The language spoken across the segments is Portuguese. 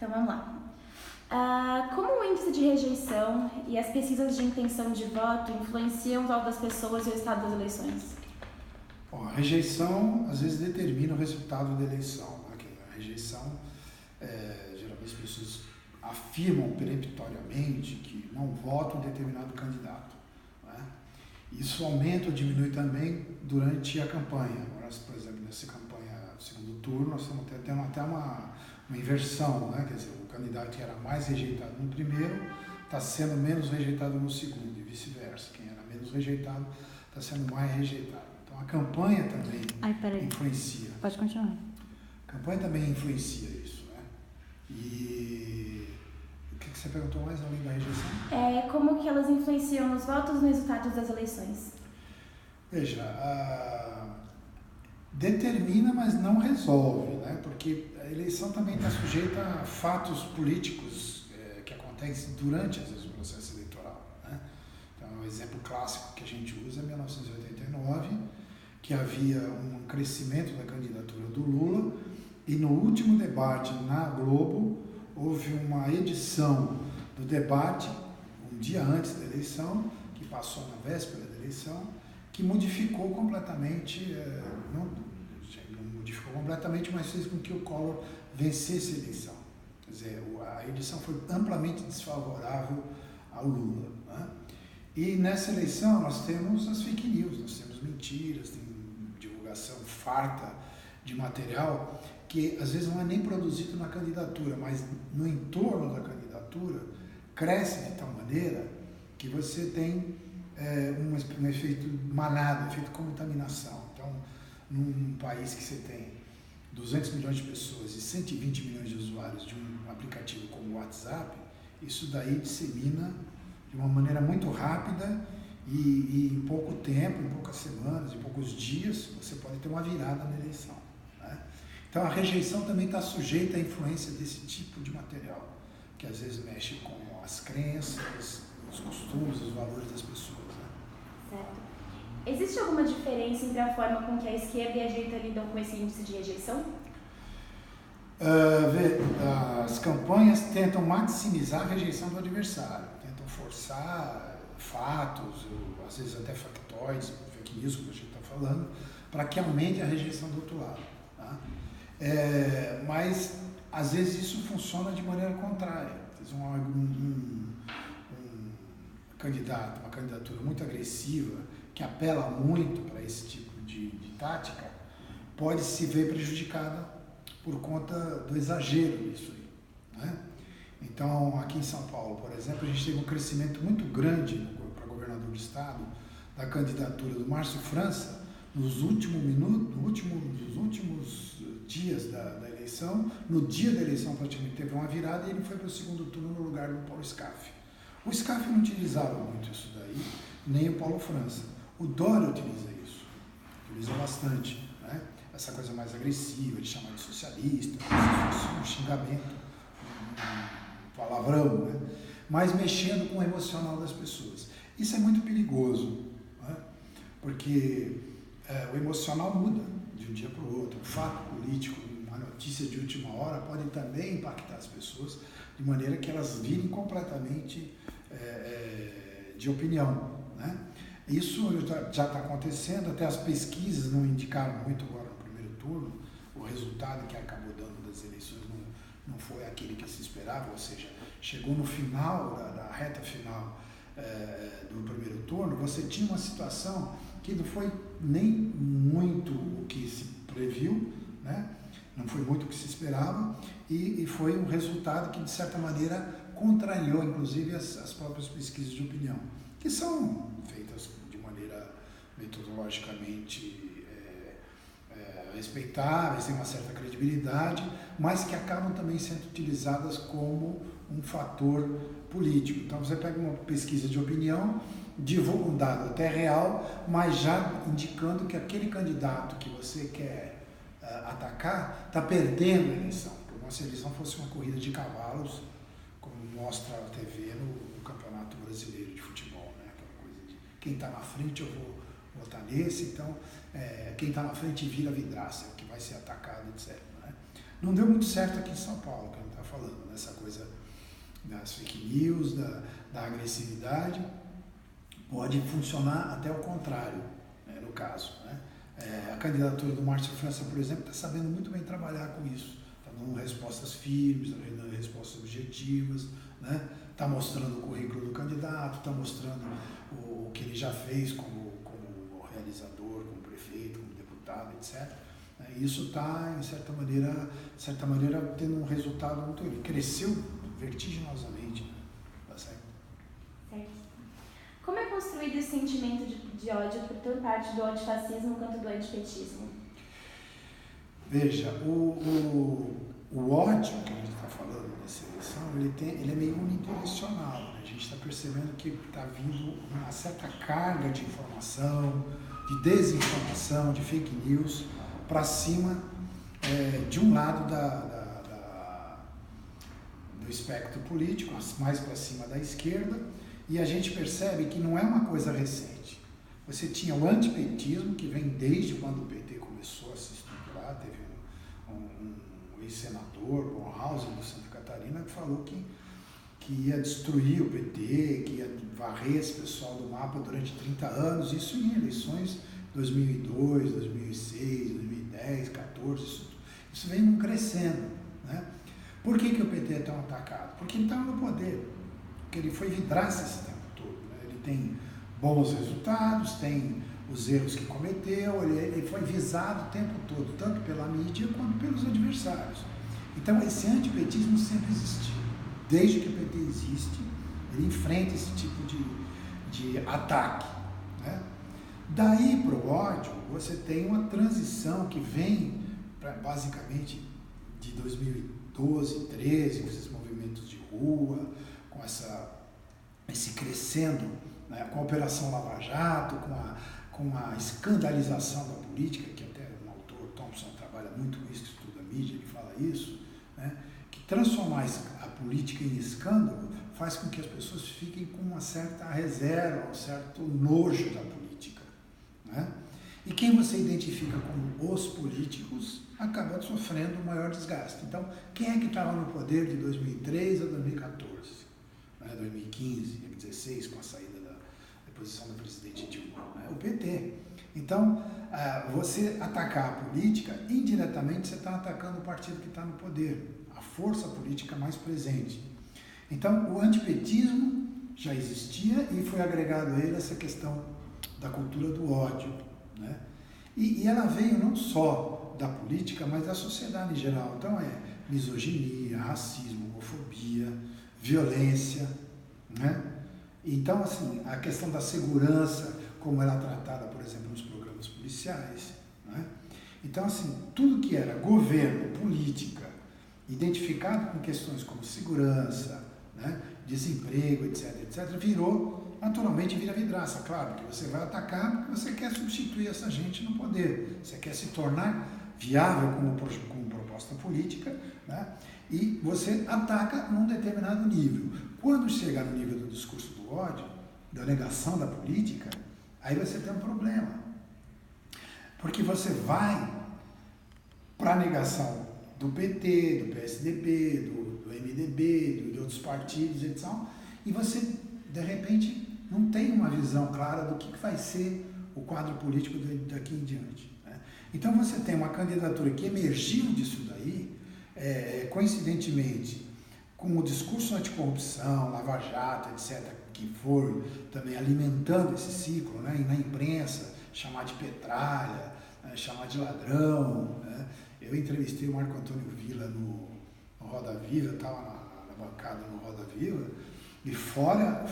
Então vamos lá. Como o índice de rejeição e as pesquisas de intenção de voto influenciam o voto das pessoas e o estado das eleições? Bom, a rejeição às vezes determina o resultado da eleição. Né? A rejeição, geralmente as pessoas afirmam peremptoriamente que não votam em determinado candidato. Né? Isso aumenta ou diminui também durante a campanha. Agora, por exemplo, nessa campanha do segundo turno, nós estamos tendo até uma inversão, né? Quer dizer, o candidato que era mais rejeitado no primeiro está sendo menos rejeitado no segundo e vice-versa. Quem era menos rejeitado está sendo mais rejeitado. Então a campanha também influencia. Pode continuar. A campanha também influencia isso, né? E o que você perguntou mais além da rejeição? Como que elas influenciam nos votos e nos resultados das eleições? Veja, determina, mas não resolve, né? Porque a eleição também está sujeita a fatos políticos que acontecem durante, às vezes, o processo eleitoral, né? Então, o exemplo clássico que a gente usa é 1989, que havia um crescimento da candidatura do Lula e no último debate na Globo houve uma edição do debate, um dia antes da eleição, que passou na véspera da eleição, que modificou completamente, não modificou completamente, mas fez com que o Collor vencesse a eleição. Quer dizer, a edição foi amplamente desfavorável ao Lula. Né? E nessa eleição nós temos as fake news, nós temos mentiras, tem divulgação farta de material que às vezes não é nem produzido na candidatura, mas no entorno da candidatura cresce de tal maneira que você tem um efeito manada, efeito contaminação. Então, num país que você tem 200 milhões de pessoas e 120 milhões de usuários de um aplicativo como o WhatsApp, isso daí dissemina de uma maneira muito rápida e em pouco tempo, em poucas semanas, em poucos dias, você pode ter uma virada na eleição. Né? Então, a rejeição também está sujeita à influência desse tipo de material, que às vezes mexe com as crenças, os costumes, os valores das pessoas. Certo. Existe alguma diferença entre a forma com que a esquerda e a direita lidam com esse índice de rejeição? As campanhas tentam maximizar a rejeição do adversário, tentam forçar fatos, ou, às vezes até factóides, fake news, como a gente está falando, para que aumente a rejeição do outro lado. Tá? Mas, às vezes, isso funciona de maneira contrária. Um candidato, uma candidatura muito agressiva, que apela muito para esse tipo de tática, pode se ver prejudicada por conta do exagero disso aí. Né? Então, aqui em São Paulo, por exemplo, a gente teve um crescimento muito grande para governador do estado da candidatura do Márcio França nos últimos minutos, nos últimos dias da eleição. No dia da eleição, praticamente teve uma virada e ele foi para o segundo turno no lugar do Paulo Scaff. O Scaff não utilizava muito isso daí, nem o Paulo França. O Dória utiliza bastante, né? Essa coisa mais agressiva, de chamar de socialista, como se fosse um xingamento, um palavrão, né? Mas mexendo com o emocional das pessoas. Isso é muito perigoso, né? Porque o emocional muda de um dia para o outro. Um fato político, uma notícia de última hora pode também impactar as pessoas de maneira que elas virem completamente de opinião, né? Isso já está acontecendo, até as pesquisas não indicaram muito agora no primeiro turno, o resultado que acabou dando das eleições não foi aquele que se esperava, ou seja, chegou no final, da reta final do primeiro turno, você tinha uma situação que não foi nem muito o que se previu, né? Não foi muito o que se esperava, e foi um resultado que, de certa maneira, contrariou, inclusive, as próprias pesquisas de opinião, que são feitas de maneira metodologicamente respeitáveis, têm uma certa credibilidade, mas que acabam também sendo utilizadas como um fator político. Então, você pega uma pesquisa de opinião, divulga um dado até real, mas já indicando que aquele candidato que você quer atacar está perdendo a eleição, como se a eleição fosse uma corrida de cavalos, como mostra a TV no Campeonato Brasileiro de Futebol, né? Aquela coisa de quem está na frente eu vou votar nesse, então quem está na frente vira vidraça, que vai ser atacado, etc. Né? Não deu muito certo aqui em São Paulo, que a gente está falando, nessa coisa das fake news, da agressividade. Pode funcionar até o contrário, né, no caso. Né? A candidatura do Márcio França, por exemplo, está sabendo muito bem trabalhar com isso. Está dando respostas firmes, está dando respostas objetivas, né? Está mostrando o currículo do candidato, está mostrando o que ele já fez como realizador, como prefeito, como deputado, etc. Isso está, em certa maneira, tendo um resultado muito... Ele cresceu vertiginosamente. Tá certo? Certo. Como é construído esse sentimento de ódio por tanto parte do antifascismo quanto do antipetismo? Veja, o ódio que a gente está falando nessa eleição, ele é meio unidirecional. Né? A gente está percebendo que está vindo uma certa carga de informação, de desinformação, de fake news, para cima de um lado do espectro político, mais para cima da esquerda, e a gente percebe que não é uma coisa recente. Você tinha o antipetismo, que vem desde quando o PT começou a se estruturar. Teve um ex-senador, Bornhausen, do Santa Catarina, que falou que ia destruir o PT, que ia varrer esse pessoal do mapa durante 30 anos, isso em eleições 2002, 2006, 2010, 2014, isso vem crescendo. Né? Por que o PT é tão atacado? Porque ele estava no poder, porque ele foi vidraça esse tempo todo. Né? Ele tem bons resultados, tem os erros que cometeu, ele foi visado o tempo todo, tanto pela mídia quanto pelos adversários. Então esse antipetismo sempre existiu. Desde que o PT existe, ele enfrenta esse tipo de ataque. Né? Daí para o ódio, você tem uma transição que vem basicamente de 2012, 2013, com esses movimentos de rua, com esse crescendo, né, com a Operação Lava Jato, com a escandalização da política, que até o autor Thompson trabalha muito com isso, que estuda a mídia, ele fala isso, né, que transformar a política em escândalo faz com que as pessoas fiquem com uma certa reserva, um certo nojo da política. Né? E quem você identifica como os políticos acaba sofrendo o maior desgaste. Então, quem é que estava no poder de 2003 a 2014? Né? 2015, 2016, com a saída da posição da presidente Dilma? Né? O PT. Então, você atacar a política, indiretamente você está atacando o partido que está no poder, a força política mais presente. Então, o antipetismo já existia e foi agregado a ele essa questão da cultura do ódio. Né? E ela veio não só da política, mas da sociedade em geral. Então é misoginia, racismo, homofobia, violência. Né? Então, assim, a questão da segurança, como ela é tratada, por exemplo, nos programas policiais. Né? Então, assim, tudo que era governo, política, identificado com questões como segurança, né, desemprego, etc., naturalmente vira vidraça, claro, porque você vai atacar porque você quer substituir essa gente no poder, você quer se tornar viável como proposta política, né, e você ataca num determinado nível. Quando chega no nível do discurso do ódio, da negação da política, aí você tem um problema, porque você vai para a negação do PT, do PSDB, do MDB, de outros partidos, etc., e você, de repente, não tem uma visão clara do que vai ser o quadro político daqui em diante. Né? Então você tem uma candidatura que emergiu disso daí, coincidentemente, com o discurso anticorrupção, Lava Jato, etc., que foi também alimentando esse ciclo, né? E na imprensa, chamar de petralha, né? Chamar de ladrão. Né? Eu entrevistei o Marco Antônio Villa no Roda Viva, eu estava na bancada no Roda Viva, e fora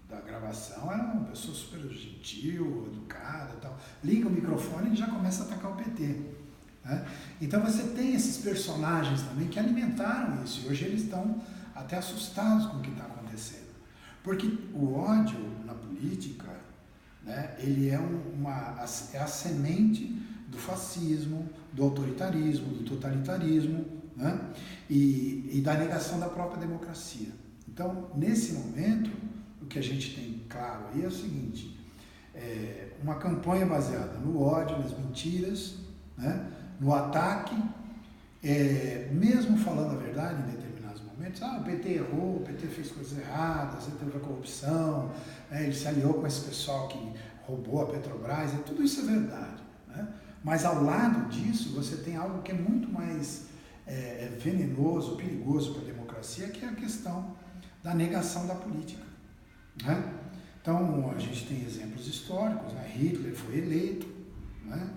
da gravação era uma pessoa super gentil, educada e tal. Liga o microfone e já começa a atacar o PT. Né? Então você tem esses personagens também que alimentaram isso, e hoje eles estão até assustados com o que está acontecendo. Porque o ódio na política, né, ele é a semente do fascismo, do autoritarismo, do totalitarismo, né, e da negação da própria democracia. Então, nesse momento, o que a gente tem claro aí é o seguinte, uma campanha baseada no ódio, nas mentiras, né, no ataque mesmo falando a verdade em determinados momentos, o PT errou, o PT fez coisas erradas, ele teve a corrupção, ele se aliou com esse pessoal que roubou a Petrobras, tudo isso é verdade. Né? Mas ao lado disso, você tem algo que é muito mais venenoso, perigoso para a democracia, que é a questão da negação da política. Né? Então, a gente tem exemplos históricos, né? Hitler foi eleito, né?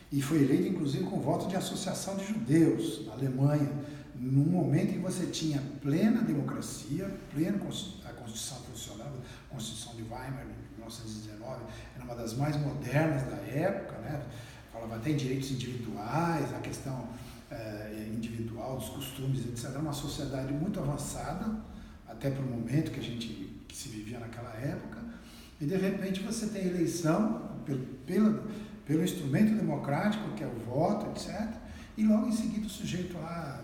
E foi eleito inclusive com voto de associação de judeus na Alemanha, num momento em que você tinha plena democracia, a Constituição funcionava, a Constituição de Weimar, em 1919, era uma das mais modernas da época, né? Falava até em direitos individuais, a questão individual, dos costumes, etc. Era uma sociedade muito avançada, até para o momento que se vivia naquela época, e de repente você tem eleição pelo instrumento democrático, que é o voto, etc., e logo em seguida o sujeito lá,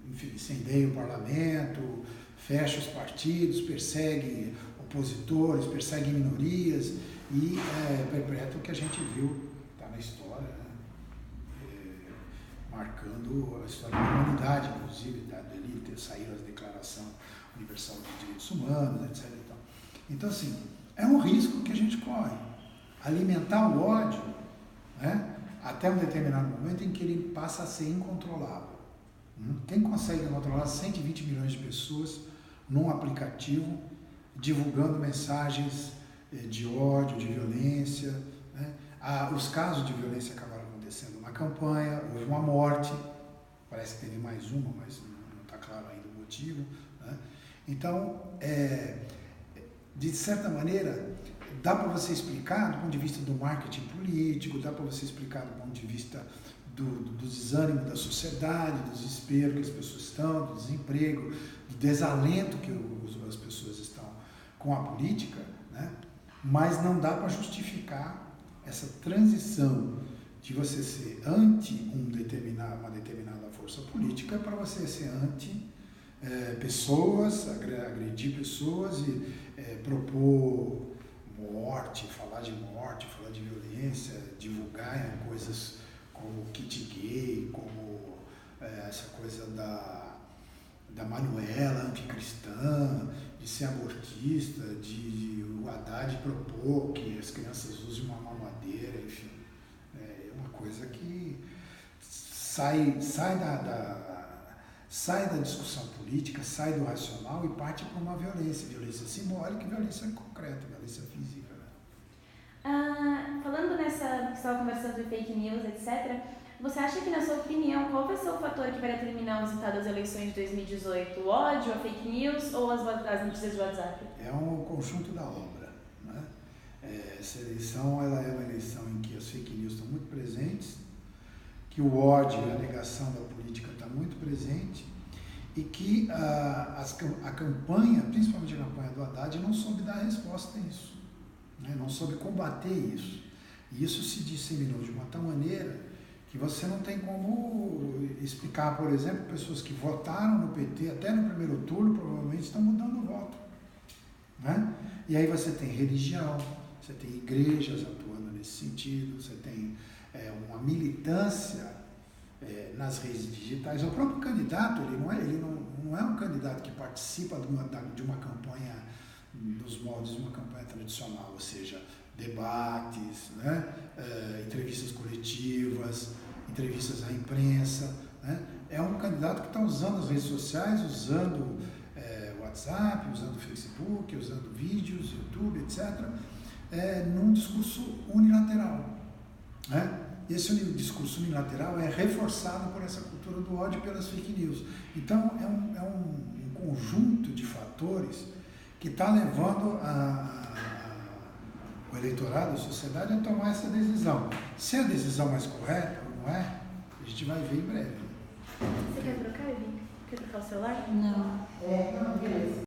enfim, incendeia o parlamento, fecha os partidos, persegue opositores, persegue minorias e perpetra o que a gente viu, está na história, né? Marcando a história da humanidade, inclusive, dali ter saído a Declaração Universal dos Direitos Humanos, etc. Então, assim, é um risco que a gente corre. Alimentar o ódio, né, até um determinado momento em que ele passa a ser incontrolável. Quem consegue controlar 120 milhões de pessoas num aplicativo, divulgando mensagens de ódio, de violência, né? Os casos de violência acabaram acontecendo na campanha, houve uma morte, parece que teve mais uma, mas não está claro ainda o motivo. Né? Então, de certa maneira, dá para você explicar do ponto de vista do marketing político, dá para você explicar do ponto de vista do desânimo da sociedade, do desespero que as pessoas estão, do desemprego, do desalento que as pessoas estão com a política, né? Mas não dá para justificar essa transição de você ser anti uma determinada força política para você ser anti pessoas, agredir pessoas e propor morte, falar de violência, divulgar coisas como kit gay, como essa coisa da Manuela anticristã, de ser abortista, de o Haddad propor que as crianças usem uma mamadeira, enfim. É uma coisa que sai da discussão política, sai do racional e parte para uma violência simbólica e violência concreta, violência física. Né? Falando nessa, que você estava conversando de fake news, etc., você acha que, na sua opinião, qual vai ser o fator que vai determinar o resultado das eleições de 2018? O ódio, a fake news ou as notícias do WhatsApp? É um conjunto da obra. Né? Essa eleição ela é uma eleição em que as fake news estão muito presentes, que o ódio e a negação da política está muito presente e que a campanha, principalmente a campanha do Haddad, não soube dar resposta a isso, né? Não soube combater isso. E isso se disseminou de uma tal maneira que você não tem como explicar, por exemplo, pessoas que votaram no PT até no primeiro turno provavelmente estão mudando o voto. Né? E aí você tem religião, você tem igrejas atuando nesse sentido, você tem uma militância nas redes digitais. O próprio candidato, ele não é um candidato que participa de uma campanha nos moldes de uma campanha tradicional, ou seja, debates, né? Entrevistas coletivas, entrevistas à imprensa. Né? É um candidato que está usando as redes sociais, usando WhatsApp, usando Facebook, usando vídeos, YouTube, etc., num discurso unilateral. Né? Esse discurso unilateral é reforçado por essa cultura do ódio e pelas fake news. Então, é um conjunto de fatores que está levando o eleitorado, a sociedade, a tomar essa decisão. Se é a decisão mais correta ou não é, a gente vai ver em breve. Você quer trocar, Eli? Quer trocar o celular? Não. Não, beleza.